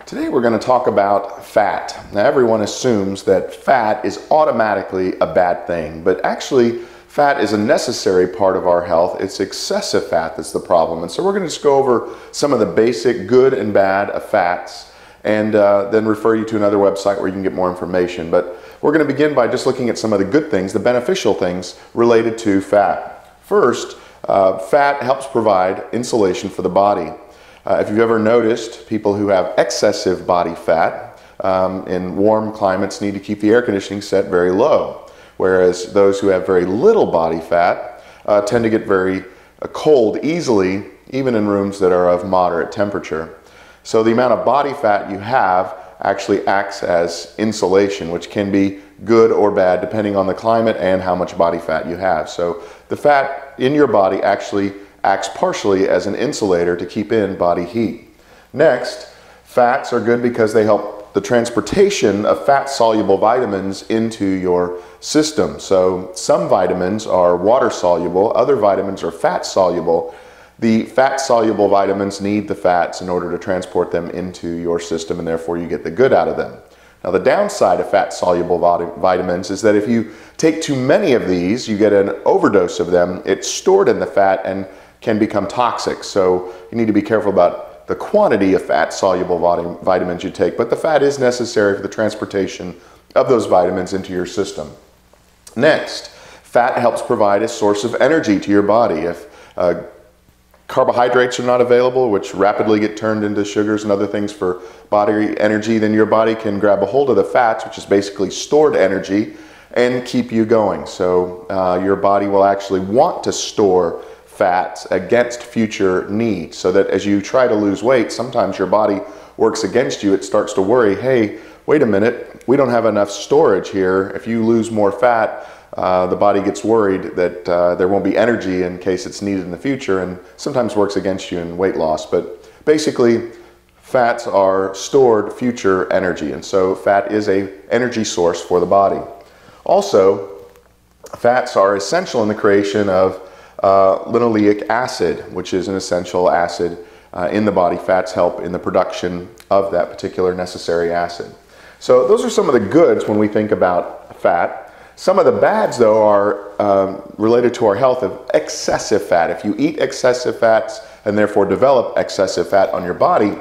Today we're going to talk about fat. Now everyone assumes that fat is automatically a bad thing, but actually fat is a necessary part of our health. It's excessive fat that's the problem. And so we're going to just go over some of the basic good and bad of fats and then refer you to another website where you can get more information. But we're going to begin by just looking at some of the good things, the beneficial things related to fat. First, fat helps provide insulation for the body. If you've ever noticed, people who have excessive body fat in warm climates need to keep the air conditioning set very low, whereas those who have very little body fat tend to get very cold easily, even in rooms that are of moderate temperature. So the amount of body fat you have actually acts as insulation, which can be good or bad depending on the climate and how much body fat you have. So the fat in your body actually acts partially as an insulator to keep in body heat. Next, fats are good because they help the transportation of fat-soluble vitamins into your system. So some vitamins are water-soluble, other vitamins are fat-soluble. The fat-soluble vitamins need the fats in order to transport them into your system, and therefore you get the good out of them. Now the downside of fat-soluble vitamins is that if you take too many of these, you get an overdose of them. It's stored in the fat and can become toxic. So you need to be careful about the quantity of fat-soluble vitamins you take, but the fat is necessary for the transportation of those vitamins into your system. Next, fat helps provide a source of energy to your body. If carbohydrates are not available, which rapidly get turned into sugars and other things for body energy, then your body can grab a hold of the fats, which is basically stored energy, and keep you going. So your body will actually want to store fats against future needs, so that as you try to lose weight, sometimes your body works against you. It starts to worry, hey, wait a minute, we don't have enough storage here. If you lose more fat, the body gets worried that there won't be energy in case it's needed in the future, and sometimes works against you in weight loss. But basically, fats are stored future energy, and so fat is an energy source for the body. Also, fats are essential in the creation of linoleic acid, which is an essential acid in the body. Fats help in the production of that particular necessary acid. So those are some of the goods when we think about fat. Some of the bads, though, are related to our health of excessive fat. If you eat excessive fats and therefore develop excessive fat on your body,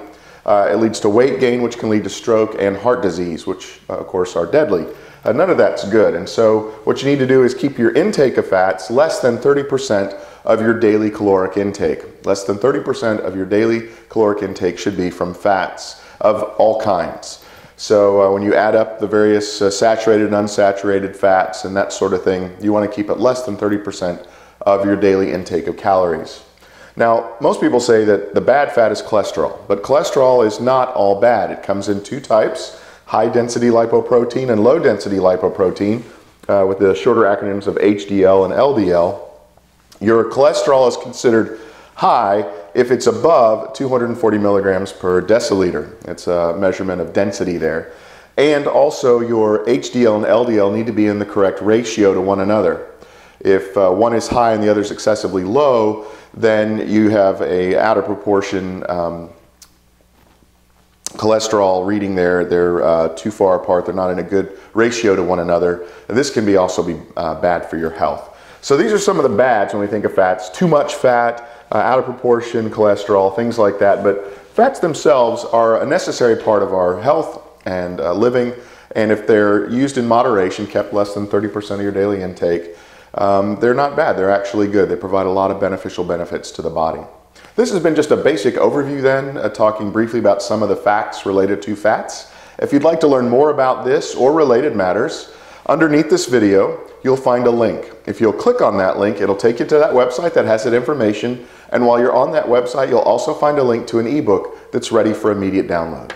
it leads to weight gain, which can lead to stroke and heart disease, which of course are deadly. None of that's good, and so what you need to do is keep your intake of fats less than 30% of your daily caloric intake. Less than 30% of your daily caloric intake should be from fats of all kinds. So when you add up the various saturated and unsaturated fats and that sort of thing, you want to keep it less than 30% of your daily intake of calories. Now, most people say that the bad fat is cholesterol, but cholesterol is not all bad. It comes in two types: high-density lipoprotein and low-density lipoprotein, with the shorter acronyms of HDL and LDL. Your cholesterol is considered high if it's above 240 milligrams per deciliter. It's a measurement of density there. And also your HDL and LDL need to be in the correct ratio to one another. If one is high and the other is excessively low, then you have a out of proportion cholesterol reading there. They're too far apart. They're not in a good ratio to one another. And this can also be bad for your health. So these are some of the bads when we think of fats: too much fat, out of proportion cholesterol, things like that. But fats themselves are a necessary part of our health and living, and if they're used in moderation, kept less than 30% of your daily intake, they're not bad. They're actually good. They provide a lot of beneficial benefits to the body. This has been just a basic overview then, talking briefly about some of the facts related to fats. If you'd like to learn more about this or related matters, underneath this video, you'll find a link. If you'll click on that link, it'll take you to that website that has that information. And while you're on that website, you'll also find a link to an ebook that's ready for immediate download.